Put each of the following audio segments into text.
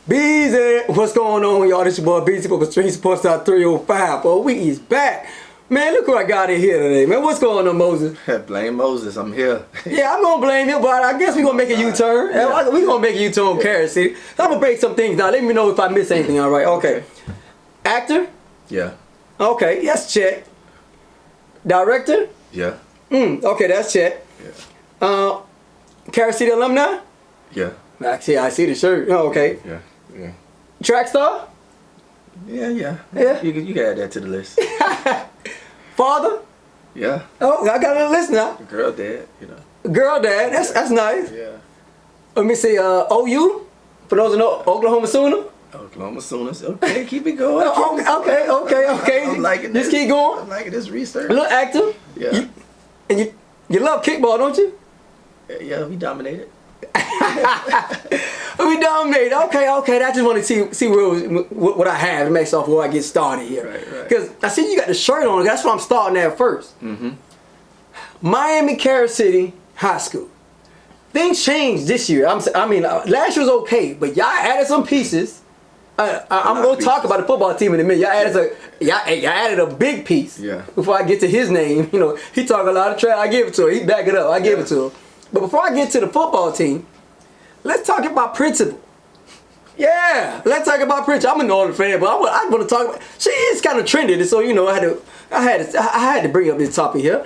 Beezy, what's going on, y'all? This your boy Beezy for Stream Sports Out 305. Boy, we is back. Man, look who I got in here today, man. What's going on, Moses? Blame Moses, I'm here. Yeah, I'm going to blame you, but I guess we're going to make a U-turn. Yeah. We're going to make a U-turn on Carrot City. I'm going to break some things down. Let me know if I miss anything, all right? Okay. Actor? Yeah. Okay, that's check. Director? Yeah. Okay, that's check. Yeah. Carrot City alumni? Yeah. I see the shirt. Oh, okay. Yeah. Yeah. Track star? Yeah. Yeah. You can add that to the list. Father? Yeah. Oh, I got a list now. Girl dad, you know. Girl dad, that's nice. Yeah. Let me see, OU? For those who know, Oklahoma Sooner? Oklahoma Sooners. Okay, keep it going. Okay. I'm liking this. Just keep going. I'm liking this research. A little active. Yeah. You love kickball, don't you? Yeah, we dominated. We dominated. Okay. I just want to see what I have to make stuff before I get started here. Right. Because I see you got the shirt on. That's what I'm starting at first. Mm-hmm. Miami Carrot City High School. Things changed this year. I mean, last year was okay, but y'all added some pieces. I'm going to talk about the football team in a minute. Y'all added a big piece. Yeah. Before I get to his name, you know, he talk a lot of trash. I give it to him. He back it up. I give it to him. But before I get to the football team, let's talk about Princpal. Yeah, let's talk about Princpal. I'm a Northern fan, but I want to talk about. She is kind of trendy, so you know I had to bring up this topic here.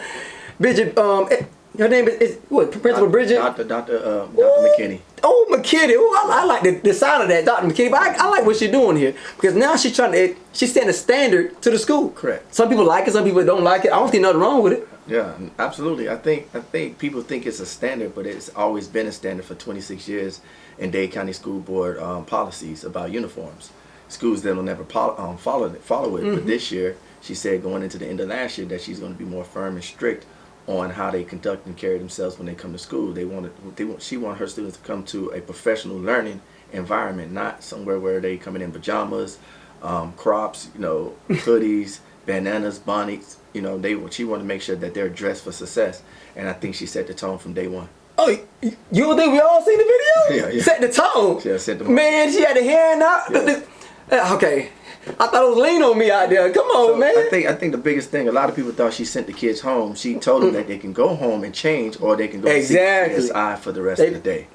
Bridget, her name is what? Princpal Bridget. Dr. Mickinney. Oh, Mickinney. Oh, I like the sound of that, Dr. Mickinney. But I like what she's doing here because now she's setting a standard to the school. Correct. Some people like it, some people don't like it. I don't see nothing wrong with it. Yeah, absolutely. I think people think it's a standard, but it's always been a standard for 26 years in Dade County School Board policies about uniforms. Schools that'll never follow it. Mm-hmm. But this year, she said going into the end of last year that she's going to be more firm and strict on how they conduct and carry themselves when they come to school. She wanted her students to come to a professional learning environment, not somewhere where they coming in pajamas, crops, hoodies, bandanas, bonnets. She wanted to make sure that they're dressed for success, and I think she set the tone from day one. Oh, you don't think we all seen the video? Yeah. Set the tone. Yeah, set the tone. Man, she had the hand out. Yeah. Okay. I thought it was lean on me out there. Come on, man. I think the biggest thing, a lot of people thought she sent the kids home. She told them that they can go home and change, or they can go exactly. CSI for the rest of the day.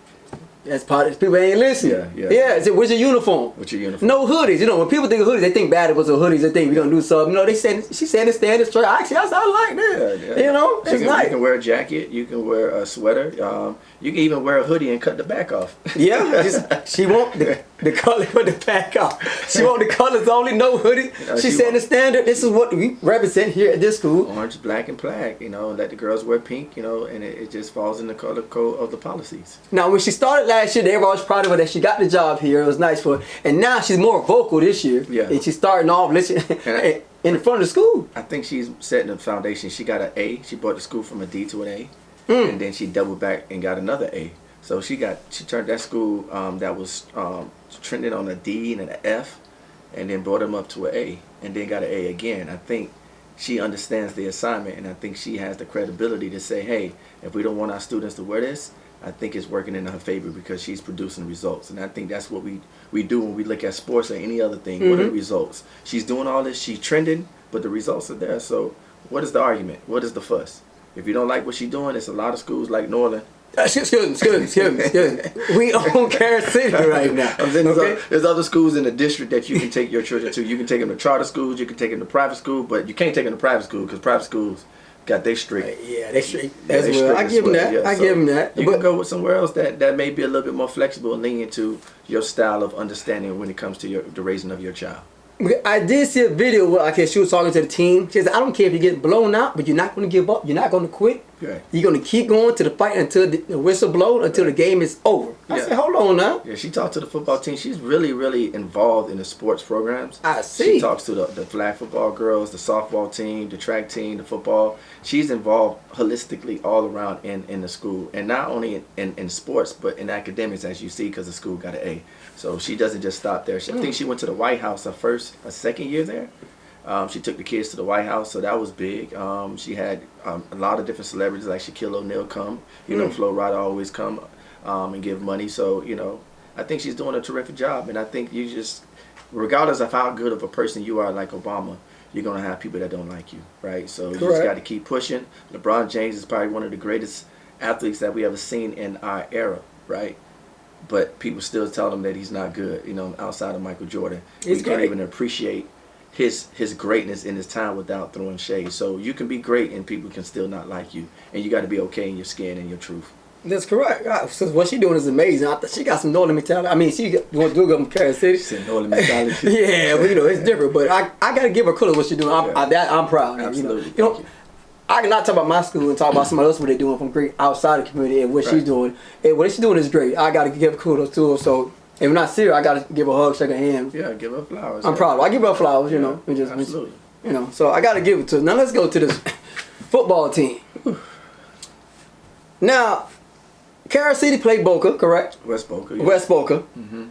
That's part of people ain't listening. Yeah. I said, where's your uniform? What's your uniform? No hoodies. When people think of hoodies, they think bad about the hoodies. They think we're gonna do something. No, she said the standard straight. Actually, I like that. Yeah. It's nice. You can wear a jacket. You can wear a sweater. You can even wear a hoodie and cut the back off. Yeah, she want the color with the back off. She want the colors only, no hoodie. She said the standard. This is what we represent here at this school. Orange, black, and black. Let the girls wear pink. And it just falls in the color code of the policies. Now, when she started last year, everybody was proud of her that she got the job here. It was nice for her. And now she's more vocal this year. Yeah. And she's starting off listening in front of the school. I think she's setting the foundation. She got an A. She brought the school from a D to an A. And then she doubled back and got another A. So she turned that school that was trending on a D and an F, and then brought them up to an A, and then got an A again. I think she understands the assignment, and I think she has the credibility to say, hey, if we don't want our students to wear this, I think it's working in her favor because she's producing results. And I think that's what we do when we look at sports or any other thing. What are the results? She's doing all this, she's trending, but the results are there. So what is the argument? What is the fuss? If you don't like what she's doing, it's a lot of schools like Norland. Excuse me. We own Carrot City right now. There's other schools in the district that you can take your children to. You can take them to charter schools, you can take them to private school, but you can't take them to private school because private schools got they strict. Yeah, they strict as well. I give them that. I give them that. You can go with somewhere else that may be a little bit more flexible and lenient to your style of understanding when it comes to the raising of your child. I did see a video where she was talking to the team. She said, I don't care if you get blown out, but you're not going to give up. You're not going to quit. Right. You're going to keep going to the fight until the whistle blows, until the game is over. I said, hold on now. Yeah, she talked to the football team. She's really, really involved in the sports programs. I see. She talks to the flag football girls, the softball team, the track team, the football. She's involved holistically all around in the school. And not only in sports, but in academics, as you see, because the school got an A. So she doesn't just stop there. I think she went to the White House her second year there. She took the kids to the White House, so that was big. She had a lot of different celebrities like Shaquille O'Neal come. Flo Rida always come and give money. So, I think she's doing a terrific job, and I think you just, regardless of how good of a person you are, like Obama, you're gonna have people that don't like you, right? So you just got to keep pushing. LeBron James is probably one of the greatest athletes that we ever seen in our era, right? But people still tell him that he's not good, you know, outside of Michael Jordan. We can't even appreciate his greatness in his time without throwing shade. So you can be great and people can still not like you, and you got to be okay in your skin and your truth. That's correct. What she's doing is amazing. She got some Northern mentality. I mean, she want to do it in Kansas City. She said Northern mentality. Yeah, but you know, it's different. But I got to give her credit what she's doing. I'm proud. Absolutely. You know, I cannot talk about my school and talk about somebody else what they're doing from great outside the community and what she's doing. And what she's doing is great. I got to give kudos to her. So if I'm not serious, I got to give her a hug, shake her hand. Yeah, give her flowers. I'm proud of her. I give her flowers, you know. And just, absolutely. You know, so I got to give it to her. Now let's go to this football team. Now, Kansas City played Boca, correct? West Boca. Yeah. West Boca. Mm-hmm.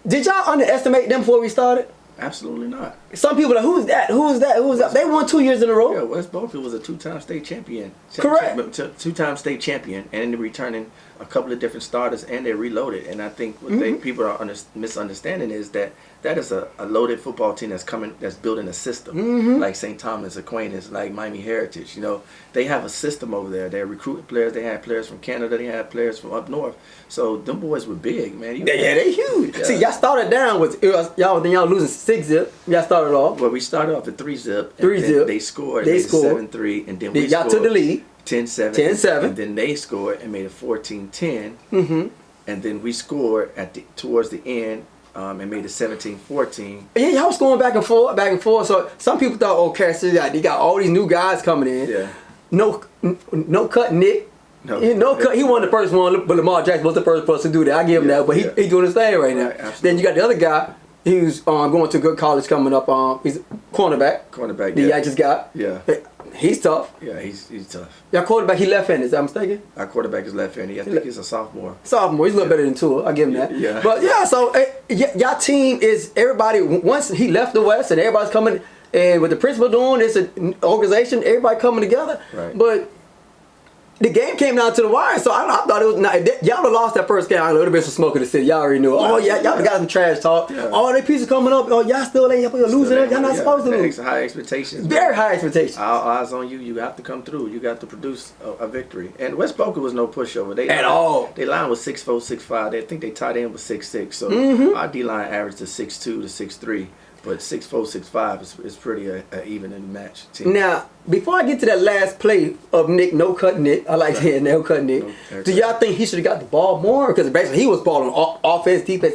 Did y'all underestimate them before we started? Absolutely not. Some people are like, who's that? Who's that? Who's that? They won 2 years in a row. Yeah, West Boca was a two-time state champion. Correct. Two-time state champion, and they're returning a couple of different starters, and they reloaded. And I think what people are misunderstanding is that is a loaded football team that's building a system, like St. Thomas Aquinas, like Miami Heritage. You know, they have a system over there. They're recruiting players. They had players from Canada. They had players from up north. So them boys were big, man. They huge. Yeah. See, y'all started down with y'all losing 6-zip. Y'all started off. Well, we started off at 3-zip. 3-zip. They scored. They scored 7-3, and then we y'all took the lead. 10-7. 10-7. And then they scored and made it 14-10. Mm-hmm. And then we scored towards the end and made it 17-14. Yeah, y'all was going back and forth. So some people thought, oh, Kansas City, they got all these new guys coming in. Yeah. No cut Nick. No cut. He wasn't the first one, but Lamar Jackson was the first person to do that. I give him that, but he doing his thing right now. Absolutely. Then you got the other guy. He was going to a good college coming up. He's cornerback. Cornerback. The just got. Yeah. He's tough. Yeah, he's tough. Y'all quarterback, he left-handed, is that mistaken? Our quarterback is left-handed. I think he's a sophomore. Sophomore, he's a little better than Tua. I give him that. Yeah. But yeah, so y'all team is everybody. Once he left the West and everybody's coming, and with the principal doing, it's an organization. Everybody coming together. Right. But the game came down to the wire, so I thought it was not. Y'all would have lost that first game. I would have been some smoke in the city. Y'all already knew. Oh yeah, y'all got some trash talk. Yeah. Oh, they pieces coming up. Oh, y'all still ain't losing it. Y'all not supposed to lose. High expectations. Very high expectations. All eyes on you. You have to come through. You got to produce a victory. And West Boca was no pushover. At all. Their line was 6'4", 6'5". They think they tied in with 6'6". So our D line averaged to 6'2" to 6'3". But 6'4", 6'5" is pretty even in the match team. Now, before I get to that last play of Nick, no cut Nick, I like saying no cut Nick. Do y'all think he should have got the ball more? Because basically he was balling offense, defense,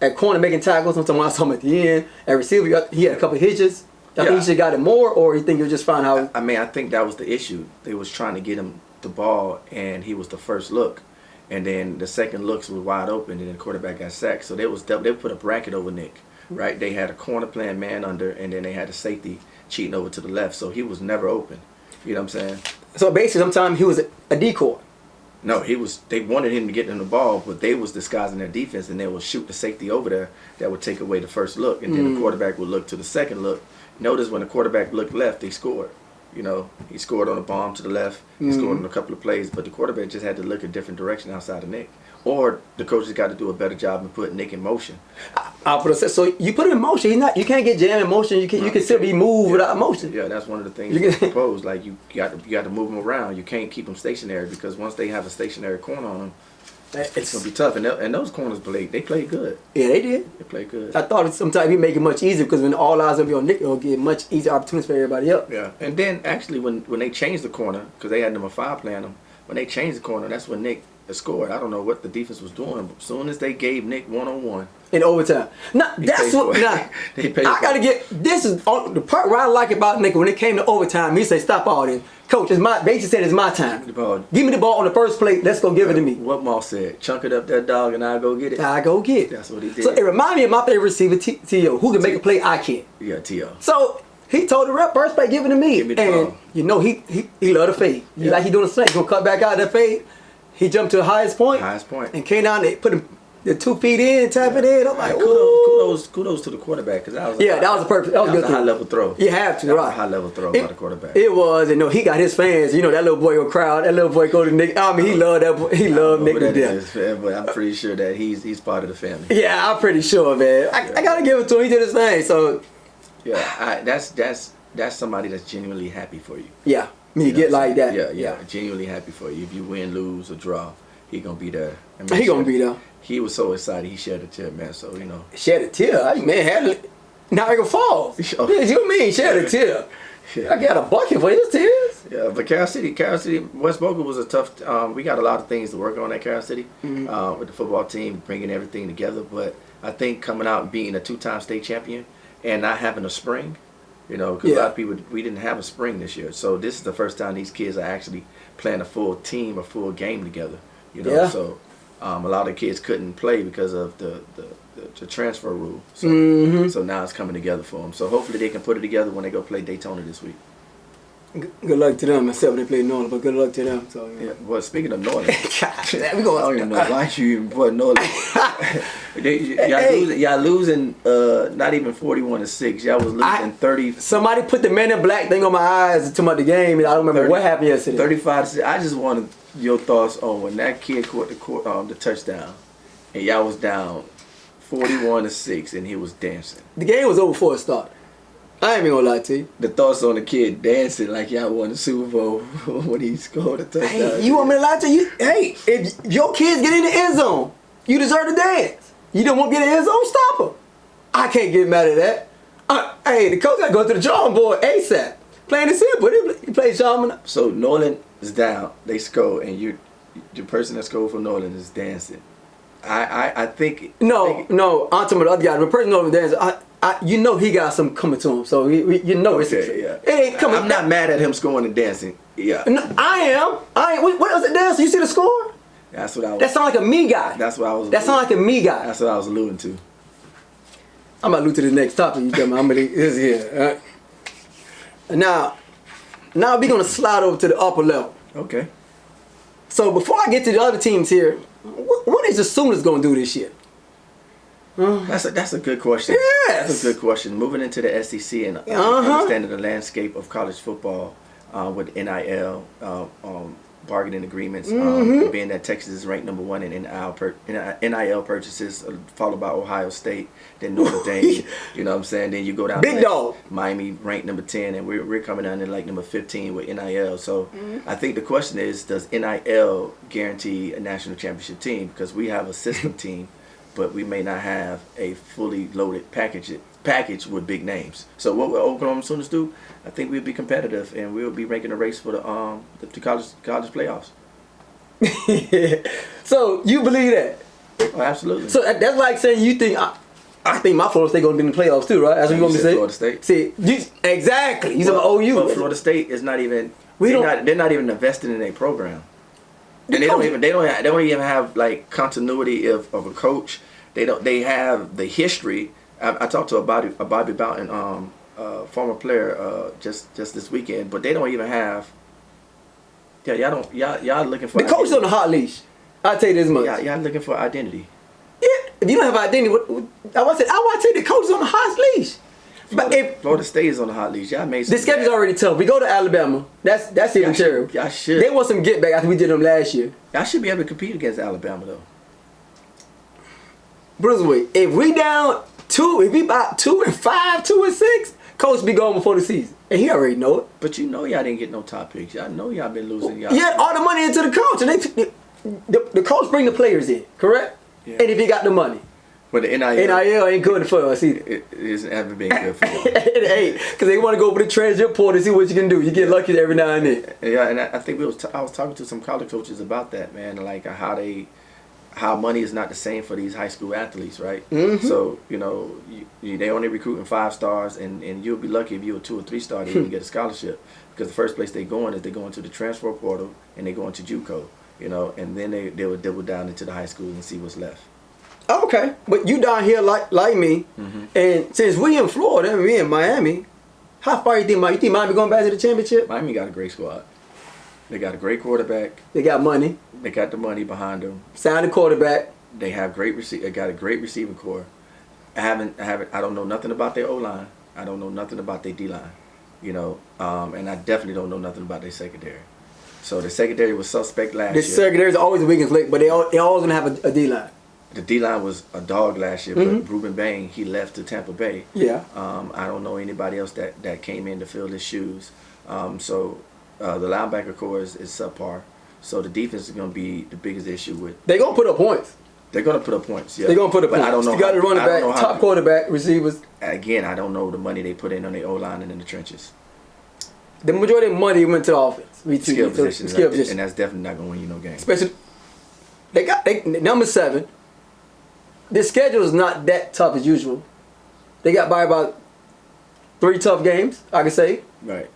at corner making tackles. I'm talking about at the end. At receiver, he had a couple of hitches. I think he should have got it more, or you think you'll just find how? I mean, I think that was the issue. They was trying to get him the ball, and he was the first look. And then the second looks were wide open, and then the quarterback got sacked. So they put a bracket over Nick. Right, they had a corner playing man under, and then they had a safety cheating over to the left, so he was never open. You know what I'm saying? So basically, sometimes he was a decoy. No, he was. They wanted him to get in the ball, but they was disguising their defense, and they would shoot the safety over there that would take away the first look, and then the quarterback would look to the second look. Notice when the quarterback looked left, they scored. You know, he scored on a bomb to the left. He scored on a couple of plays, but the quarterback just had to look a different direction outside of Nick. Or the coaches got to do a better job and put Nick in motion. So you put him in motion. You can't get jammed in motion. You can still be moved without motion. Yeah, that's one of the things you propose. Like you got to move them around. You can't keep them stationary because once they have a stationary corner on them, it's gonna be tough. And those corners played good. Yeah, they did. They played good. I thought sometimes he make it much easier because when all eyes will be on Nick, it'll get much easier opportunities for everybody else. Yeah, and then actually when they changed the corner because they had number 5 playing them, when they changed the corner, that's when Nick scored. I don't know what the defense was doing, but as soon as they gave Nick 1-on-1 in overtime. Now that's what. Now I gotta get. This is the part where I like about Nick. When it came to overtime, he said, "Stop all this, coach. Basically said it's my time. Give me the ball on the first play. Let's go give it to me." What Moss said, "Chunk it up that dog, and I'll go get it." I go get it. That's what he did. So it reminded me of my favorite receiver, T.O., who can make a play I can't. Yeah, T.O. So he told the rep, first play, give it to me. Give me the and ball. You know he love the fade. Like he doing the snake. He's gonna cut back out of that fade. He jumped to the highest point. Highest point. And came down and put him the 2 feet in, tap it in. I'm like, kudos to the quarterback because that was that was a perfect. That was a good high level throw. You have to, that right? Was a high level throw by the quarterback. It was, and he got his fans. You know that little boy go crowd. That little boy go to Nick. I mean, he loved that. Boy. He loved Nick to death. But I'm pretty sure that he's part of the family. Yeah, I'm pretty sure, man. I gotta give it to him. He did his thing. So yeah, that's somebody that's genuinely happy for you. Yeah, you get like that. Yeah, genuinely happy for you. If you win, lose, or draw, he gonna be there. He gonna be there. He was so excited. He shed a tear, man. So shed a tear. Man had Niagara Falls. You mean shed a tear? Yeah. I got a bucket for his tears. Yeah, but Carol City, West Boca was a tough. We got a lot of things to work on at Carol City with the football team, bringing everything together. But I think coming out and being a 2-time state champion and not having a spring, because a lot of people, we didn't have a spring this year. So this is the first time these kids are actually playing a full team, a full game together. So a lot of kids couldn't play because of the transfer rule. So, so now it's coming together for them. So hopefully they can put it together when they go play Daytona this week. Good luck to them, except when they play Norland, but good luck to them. So, yeah. Well, speaking of Norland, I don't even know why you even put Norland. Y'all losing not even 41-6. Y'all was losing 30. Somebody put the Man in Black thing on my eyes to the game, and I don't remember what happened yesterday. 35-6. I just wanted your thoughts on when that kid caught the touchdown, and y'all was down 41-6, and he was dancing. The game was over before it started. I ain't even gonna lie to you. The thoughts on the kid dancing like y'all won the Super Bowl when he scored a touchdown. Hey, you want me to lie to you? Hey, if your kids get in the end zone, you deserve to dance. You don't want to get in the end zone, stop them. I can't get mad at that. Hey, the coach got to go to the drawing board ASAP. Plain and simple. He plays Shaman. So Norland is down. They score, and the person that scored for Norland is dancing. I think... No, I'm talking about the other guy. The person Norland dancing, he got something coming to him. So, it's... Yeah. It ain't coming. I'm not mad at him scoring and dancing. Yeah. No, I am. What else it dancing? You see the score? That's what I was... That sound like a me guy. That's what I was... That sound like a me guy. That's what I was alluding to. I'm about to allude to the next topic. You tell me. I'm going to... This here. Now we're going to slide over to the upper level. Okay. So before I get to the other teams here, what is the Sooners going to do this year? That's a good question. Yes. That's a good question. Moving into the SEC and understanding the landscape of college football with NIL, bargaining agreements, being that Texas is ranked number 1 in NIL purchases, followed by Ohio State, then Notre Dame. You know what I'm saying? Then you go down Big dog. Miami ranked number 10, and we're coming down to like number 15 with NIL. So I think the question is, does NIL guarantee a national championship team? Because we have a system team, but we may not have a fully loaded package with big names. So what will Oklahoma Sooners do? I think we'll be competitive, and we'll be making a race for the college playoffs. So you believe that? Oh, absolutely. So that's like saying you think I think my Florida State going to be in the playoffs too, right? That's what you want me to say. Florida State. See, exactly. He's an OU. But Florida State is not even. They're not even invested in a program. And they don't even have like continuity of a coach. They have the history. I talked to a Bobby Bowden, former player, just this weekend, but they don't even have. Yeah, y'all looking for the coach is on the hot leash. I'll tell you this much. Yeah, y'all looking for identity. Yeah, if you don't have identity, I want to say the coach is on the hot leash. Florida State is on the hot leash. Y'all made the schedule's already tough. We go to Alabama. That's even terrible. Y'all should. They want some get back after we did them last year. Y'all should be able to compete against Alabama though. Brunswick, if we down 2, if we about 2-5, 2-6, coach be gone before the season, and he already know it. But y'all didn't get no top picks. Y'all know y'all been losing. He had all the money into the coach, and the coach bring the players in, correct? Yeah. And if he got the money. But the NIL ain't good for us either. It isn't ever been good for us. It ain't, because they want to go over the transfer portal and see what you can do. You get lucky every now and then. Yeah, and I think I was talking to some college coaches about that, man, like how money is not the same for these high school athletes, right? So, they only recruiting 5 stars, and you'll be lucky if you're a 2 or 3 star to even get a scholarship, because the first place they going is they go into the transfer portal and they go into JUCO, and then they will double down into the high school and see what's left. Okay, but you down here like me, and since we in Florida and we in Miami, how far you think Miami going back to the championship? Miami got a great squad. They got a great quarterback. They got money. They got the money behind them. Signed the quarterback. They have got a great receiving core. I don't know nothing about their O-line. I don't know nothing about their D-line. You know, and I definitely don't know nothing about their secondary. So the secondary was suspect last year. The secondary is always a weakest link, but they always gonna have a D-line. The D-line was a dog last year, but Ruben Bain, he left to Tampa Bay. Yeah. I don't know anybody else that came in to fill his shoes. So the linebacker core is subpar. So the defense is going to be the biggest issue with. They're going to put up points. They're going to put up points, yeah. They're going to put up points. I don't know. You got to run it back, top quarterback, receivers. Again, I don't know the money they put in on the O-line and in the trenches. The majority of the money went to the offense. Skill position. And that's definitely not going to win you no game. Especially, they number 7. Their schedule is not that tough as usual. They got by about 3 tough games, I can say. Right.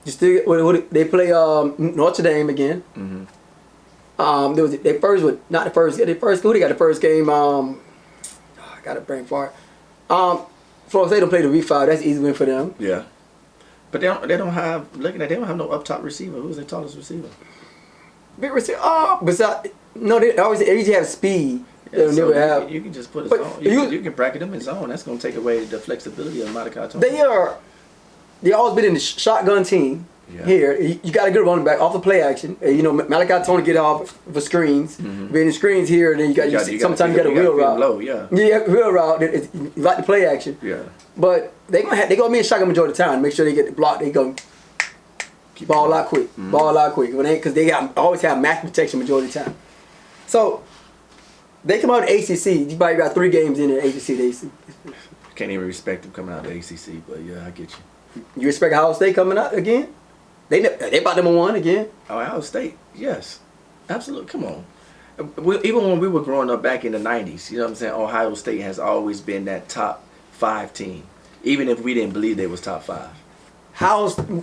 You still they play Notre Dame again. Mm-hmm. There was they got the first game. I got a brain fart. Florida State don't play the Week 5. That's an easy win for them. Yeah. But they don't have no up top receiver. Who's their tallest receiver? Big receiver. They usually have speed. Yeah, so you can just put a zone. You can bracket them in zone. That's going to take away the flexibility of Malachi Tony. They always been in the shotgun team. Yeah. Here, you got to get a running back off the play action. You know, Malachi Tony get off for screens. Mm-hmm. Being the screens here, and then sometimes you got a wheel route. Low, yeah, wheel route. You like the play action. Yeah. But they gonna be in shotgun majority of the time. Make sure they get the block. They go ball out quick. Mm-hmm. Ball out quick. Because they always have max protection majority of the time. So they come out of the ACC. You probably got 3 games in the ACC. Can't even respect them coming out of the ACC, but yeah, I get you. You respect Ohio State coming out again? They about number 1 again. Ohio State, yes, absolutely. Come on. Even when we were growing up back in the 90s, you know what I'm saying? Ohio State has always been that top 5 team, even if we didn't believe they was top 5.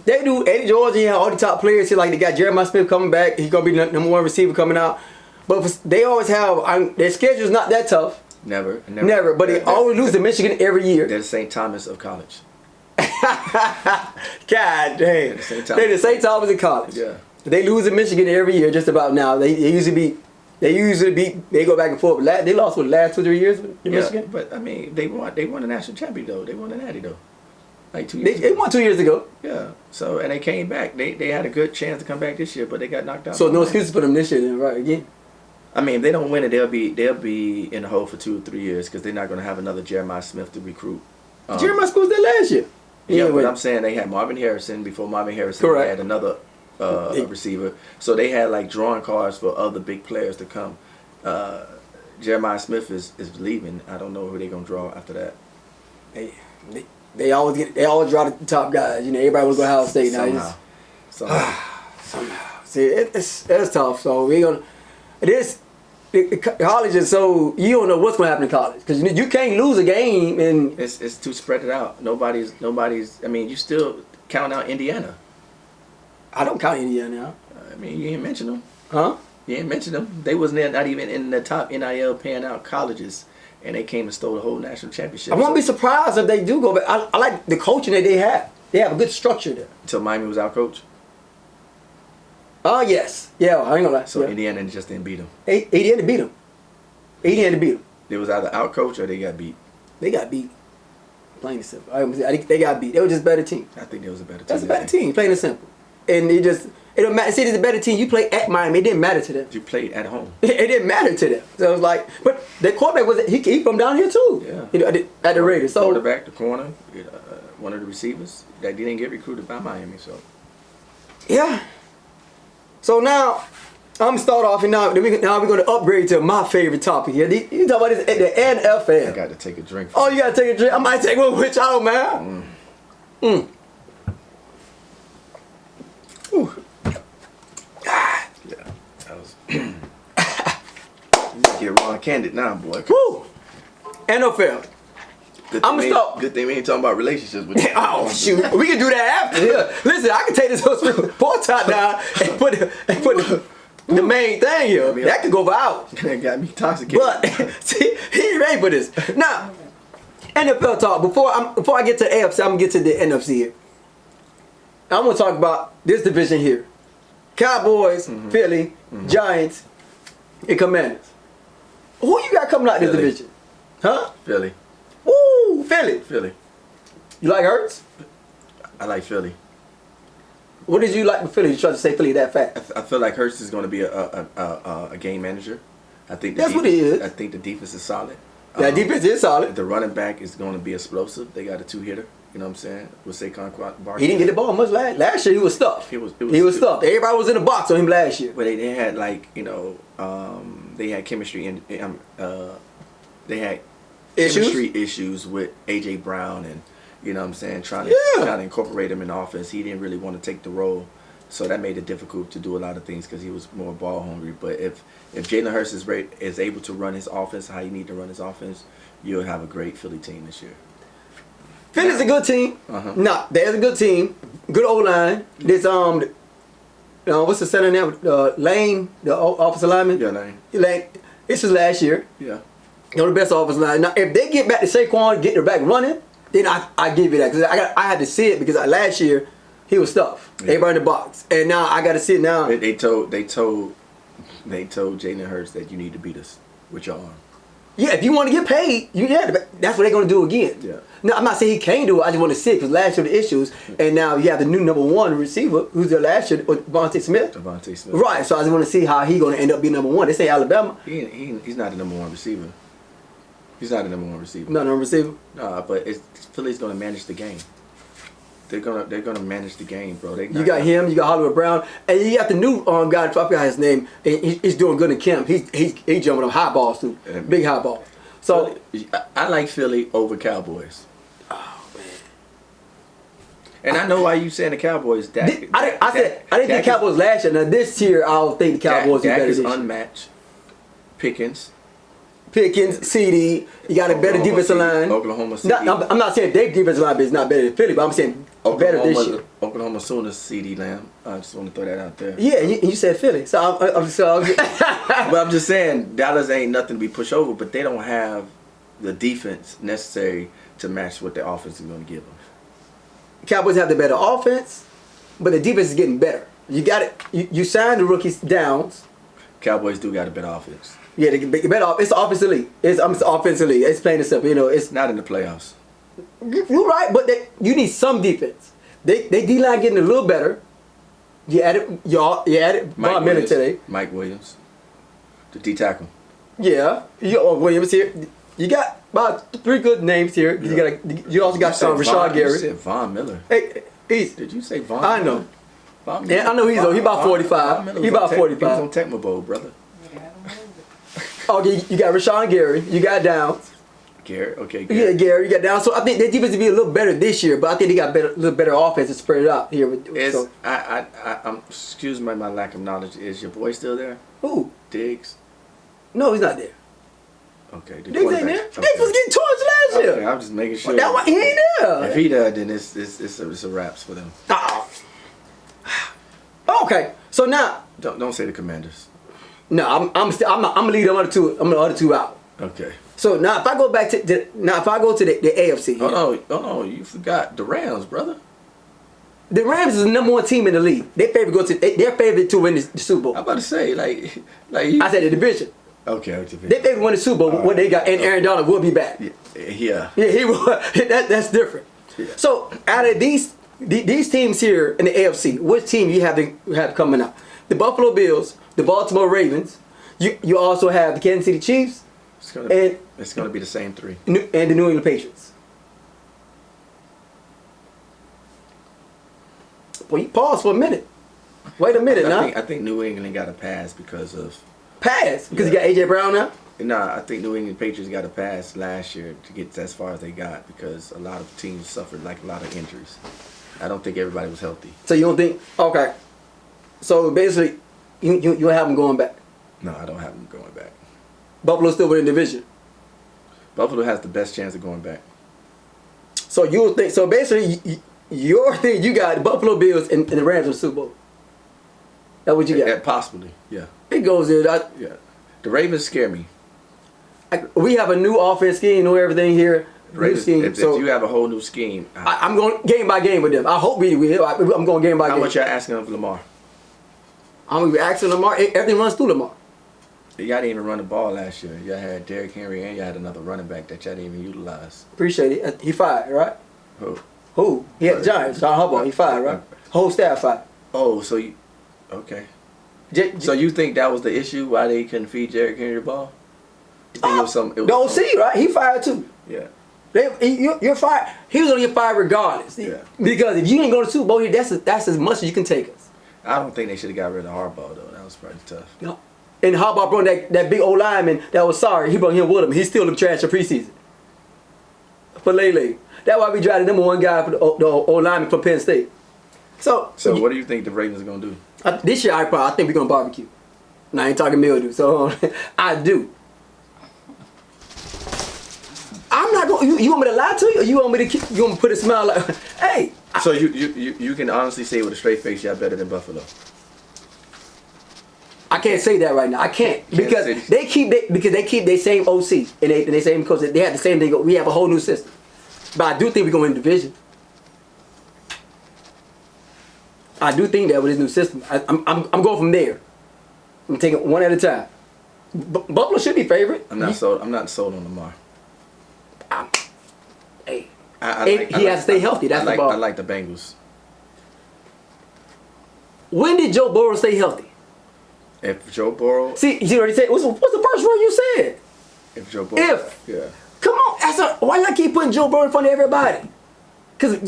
They do Eddie George, and all the top players here. Like they got Jeremiah Smith coming back. He's gonna be the number 1 receiver coming out. But they always have their schedule's not that tough. Never. But they always lose to Michigan every year. They're the St. Thomas of college. God damn. They're the St. Thomas in college. Yeah. They lose to Michigan every year just about now. They usually go back and forth. They lost for the last 2 or 3 years in Michigan. But I mean, they won a national champion though. They won a natty though. Like 2 years ago. They won 2 years ago. Yeah. So and they came back. They had a good chance to come back this year, but they got knocked out. So no excuses for them this year then, right? Again. I mean, if they don't win it, they'll be in the hole for 2 or 3 years because they're not going to have another Jeremiah Smith to recruit. Jeremiah Smith was there last year. Yeah, but I'm saying they had Marvin Harrison. Before Marvin Harrison, correct, they had another receiver. So they had like drawing cards for other big players to come. Jeremiah Smith is leaving. I don't know who they're gonna draw after that. They always draw the top guys. You know, everybody will go to Ohio State now. Somehow. See, it's tough. So we're gonna. College is so you don't know what's gonna happen in college because you can't lose a game and it's too spread it out. Nobody's. I mean, you still count out Indiana. I don't count Indiana out. I mean, you ain't mention them. Huh? You ain't mention them. They wasn't not even in the top NIL paying out colleges, and they came and stole the whole national championship. I won't be surprised if they do go back. I like the coaching that they have. They have a good structure there. Until Miami was out coach. Oh, yes. Yeah, I ain't gonna lie. So yeah. Indiana just didn't beat them. Indiana beat them. They was either out coach or they got beat. They got beat. Plain and simple. I think they got beat. They were just a better team. I think they was a better team. That's a better team, plain and simple. And it don't matter. See, it's a better team. You play at Miami. It didn't matter to them. You played at home. It didn't matter to them. So it was like, but the quarterback he from down here too. Yeah. You know, at the Raiders. So quarterback, the corner, one of the receivers that didn't get recruited by Miami. So yeah. So now I'm gonna start off, and now we're going to upgrade to my favorite topic here. You talk about this at the NFL. I got to take a drink. Oh, you got to take a drink. I might take one with y'all, man. Ooh. Yeah, that was. You get Ron Candid now, boy. Woo. NFL. Good thing we ain't talking about relationships with you. Oh shoot, we can do that after. Yeah. Listen, I can take this whole pork top down and put the main thing here. That could go out. That got me intoxicated. But see, he ain't ready for this. Now, NFL talk. Before I get to the AFC, I'm gonna get to the NFC here. I'm gonna talk about this division here: Cowboys, Philly, Giants, and Commanders. Who you got coming out this Philly. division? Huh? Philly. Woo, Philly. Philly. You like Hurts? I like Philly. What did you like with Philly? You tried to say Philly that fast. I feel like Hurts is going to be a game manager. I think That's what he is. I think the defense is solid. That defense is solid. The running back is going to be explosive. They got a 2-hitter. You know what I'm saying? With Saquon Barkley. He didn't get the ball much last year. He was stuffed. He was stuffed. Everybody was in the box on him last year. But they had like they had chemistry and they had chemistry issues with AJ Brown and you know what I'm saying trying to incorporate him in offense. He didn't really want to take the role, so that made it difficult to do a lot of things because he was more ball hungry. But if Jalen Hurts is able to run his offense how you need to run his offense, you'll have a great Philly team this year. Philly's a good team. Nah, there's a good team. Good O-line. This what's the center name? Lane, the offensive lineman. Yeah, Lane. Lane. This was last year. Yeah. The best offensive line. Now, if they get back to Saquon, get their back running, then I give you that because I had to see it because last year he was stuffed. Yeah. Everybody in the box, and now I got to see it now. They told Jalen Hurts that you need to beat us with your arm. Yeah, if you want to get paid, that's what they're going to do again. Yeah. No, I'm not saying he can't do it. I just want to see it because last year the issues, and now you have the new number one receiver who's there last year, Devontae Smith. Devontae Smith. Right. So I just want to see how he's going to end up being number one. They say Alabama. He's not the number one receiver. He's not the number one receiver. Not number receiver. Nah, but Philly's going to manage the game. They're gonna manage the game, bro. You got him. You got Hollywood Brown, and you got the new guy. I forgot his name. And he's doing good in camp. He's jumping up high balls too, big high ball. So I like Philly over Cowboys. Oh man! And I know why you saying the Cowboys. I didn't think Cowboys last year. Now this year, I don't think the Cowboys are better is this year. unmatched. Pickens, CD. You got a better defensive line. Oklahoma City. I'm not saying their defensive line is not better than Philly, but I'm saying better this year. Oklahoma Sooners, CD Lamb. I just want to throw that out there. Yeah, you said Philly, so But I'm just saying Dallas ain't nothing to be pushed over, but they don't have the defense necessary to match what their offense is going to give them. Cowboys have the better offense, but the defense is getting better. You got it. You signed the rookies Downs. Cowboys do got a better offense. Yeah, they get better. It's offensive league. It's offensive league. It's plain and simple. You know, it's not in the playoffs. You're right, but you need some defense. They D-line getting a little better. You added Von Miller today. Mike Williams, the D tackle. Yeah, Williams here. You got about 3 good names here. Yeah. You also got Rashad Gary. You said Von Miller. Hey, did you say Von? I know. Von yeah, I know he's about 45. He's about 45. He was on Tecmo Bowl, brother. Okay, you got Rashawn Gary. You got Downs. Gary, okay. Yeah, Gary. You got Downs. So I think their defense will be a little better this year, but I think they got a little better offense to spread it out here. I'm excuse my lack of knowledge. Is your boy still there? Who? Diggs. No, he's not there. Okay. Diggs ain't there. Diggs was getting torched last year. Okay, I'm just making sure. That one, he ain't there. If he does, then it's a wraps for them. Okay, so now don't say the Commanders. No, I'm gonna leave them other two. I'm the other two out. Okay. So now if I go back to the AFC. Oh no, you forgot the Rams, brother. The Rams is the number 1 team in the league. They're favored to win the Super Bowl. I'm about to say like I said the division. Okay. They favored to win the Super Bowl. What they got, and Aaron Donald will be back. Yeah. Yeah, he will. That's different. Yeah. So out of these teams here in the AFC, which team you have coming out? The Buffalo Bills, the Baltimore Ravens. You also have the Kansas City Chiefs. It's gonna be the same 3. And the New England Patriots. Well, you pause for a minute. Wait a minute now. I think New England got a pass because of... Pass? Because you got A.J. Brown now? Nah, I think New England Patriots got a pass last year to get as far as they got because a lot of teams suffered like a lot of injuries. I don't think everybody was healthy. So you don't think... Okay. So basically, you have them going back? No, I don't have them going back. Buffalo still winning the division? Buffalo has the best chance of going back. So you think... So basically... Your thing, you got the Buffalo Bills and the Rams in the Super Bowl. That's what you got? Possibly, yeah. It goes there. Yeah. The Ravens scare me. We have a new offense scheme, know everything here. Ravens, if you have a whole new scheme. I'm going game by game with them. I hope we will. I'm going game by game. How much y'all asking of Lamar? I'm going to be asking Lamar. Everything runs through Lamar. Y'all didn't even run the ball last year. Y'all had Derrick Henry and y'all had another running back that y'all didn't even utilize. Appreciate it. He fired, right? Who? He had the Giants. John Harbaugh. He fired, right? Whole staff fired. Oh, so you... Okay. So you think that was the issue why they couldn't feed Derrick Henry the ball? You think it was some... The OC, right? He fired too. Yeah. You're fired. He was going to get fired regardless. Yeah. Because if you ain't going to Super Bowl, that's as much as you can take us. I don't think they should have got rid of Harbaugh, though. That was pretty tough. No. And Harbaugh brought that big old lineman that was sorry. He brought him with him. He still looked trash in preseason. For Lele. That's why we drafted number one guy for the old lineman from Penn State. So what do you think the Ravens are going to do? This year, I think we're going to barbecue. Now, I ain't talking mildew. So, I do. I'm not going. You want me to lie to you, or you want me to put a smile like, hey? So you can honestly say with a straight face, y'all better than Buffalo. I can't say that right now. I can't because they keep their same OC and they same because they have the same thing. We have a whole new system, but I do think we're going to win the division. I do think that with this new system, I'm going from there. I'm taking one at a time. Buffalo should be favorite. I'm not sold on Lamar. Hey, he has to stay healthy. That's the ball. I like the Bengals. When did Joe Burrow stay healthy? If Joe Burrow... See, you already said, what's the first word you said? If Joe Burrow... Yeah. Come on, why y'all keep putting Joe Burrow in front of everybody? Because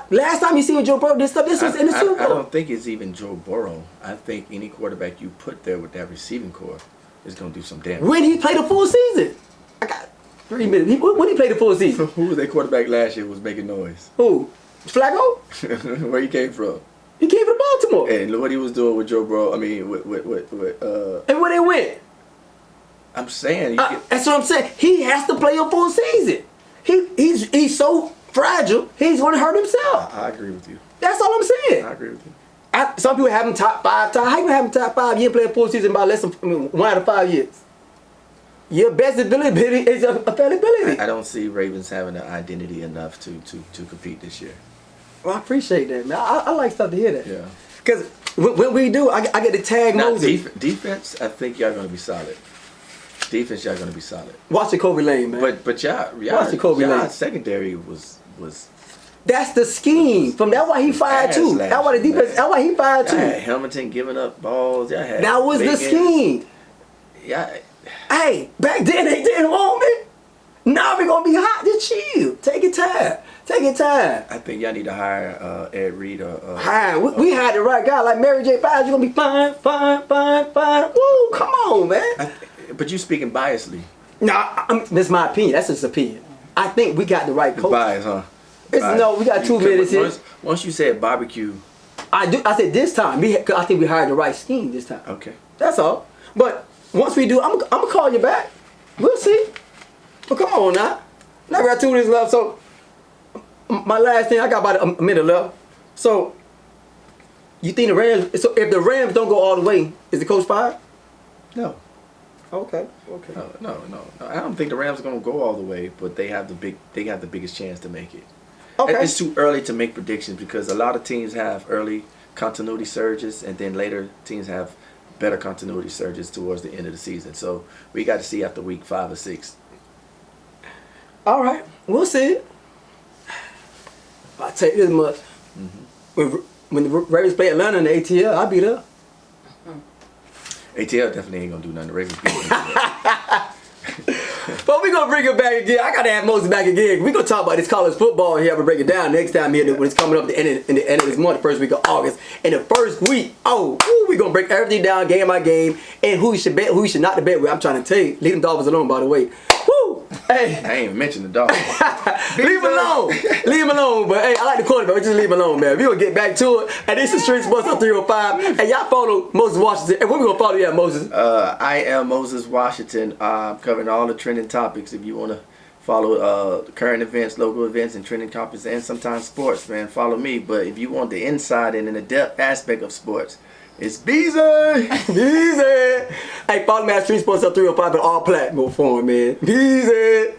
last time you seen Joe Burrow, this was in the Super Bowl. I don't think it's even Joe Burrow. I think any quarterback you put there with that receiving core is going to do some damage. When he played a full season? I got 3 minutes. When he played the full season? Who was their quarterback last year was making noise? Who? Flacco? Where he came from? He came from Baltimore. And look what he was doing with Joe Burrow. I mean, and where they went? I'm saying... That's what I'm saying. He has to play a full season. He's so fragile, he's going to hurt himself. I agree with you. That's all I'm saying. I agree with you. Some people have him top 5. How you have him top 5? You ain't played a full season by less than 1 out of 5 years. Your best ability is availability. I don't see Ravens having an identity enough to compete this year. Well, I appreciate that, man. I like stuff to hear that. Yeah. Because when we do, I get to tag Moses. Defense, I think y'all going to be solid. Defense, y'all going to be solid. Watch the Kobe Lane, man. But y'all watch the Kobe Lane. Secondary was. That's the scheme. That's why he fired too. That's why the defense. That's why he fired too. Hamilton giving up balls. That was the scheme. Yeah. Hey, back then they didn't want me. Now we're gonna be hot. Just chill. Take your time. Take your time. I think y'all need to hire Ed Reed or. We hired the right guy like Mary J. Blige. You're gonna be fine. Woo, come on, man. But you speaking biasly. Nah, this is my opinion. That's his opinion. I think we got the right coach. Bias, huh? No, we got 2 minutes here. Once you said barbecue. I said this time. I think we hired the right scheme this time. Okay. That's all. But once we do, I'm gonna call you back. We'll see. But come on now. Now we got 2 minutes left. So my last thing, I got about a minute left. So you think the Rams? So if the Rams don't go all the way, is the coach fired? No. Okay. No. I don't think the Rams are gonna go all the way, but they have the biggest chance to make it. Okay. It's too early to make predictions because a lot of teams have early continuity surges, and then later teams have better continuity surges towards the end of the season. So we got to see after week 5 or 6. All right, we'll see. I'll tell you this much: when the Ravens play Atlanta in the ATL, I'll be there. ATL definitely ain't gonna do nothing. The Ravens beat ATL. But we're gonna bring it back again. I gotta have Moses back again. We're gonna talk about this college football here. I'm gonna break it down next time here when it's coming up at the end of this month, the first week of August. In the first week, we're gonna break everything down game by game and who you should bet, who you should not to bet with. I'm trying to tell you. Leave them Dolphins alone, by the way. Woo! Hey. I ain't even mentioned the Dolphins. Leave him alone. Leave him alone. But hey, I like the quarterback. Just leave him alone, man. We're gonna get back to it. And this is Street Sports 305. And y'all follow Moses Washington. And where we gonna follow you at, Moses? I am Moses Washington. I'm covering all the trending topics. If you wanna follow current events, local events, and trending topics, and sometimes sports, man, follow me. But if you want the inside and the depth aspect of sports, it's Beezy. Beezy. Hey, follow me at Street Sports 305 on all platforms, man. Beezy.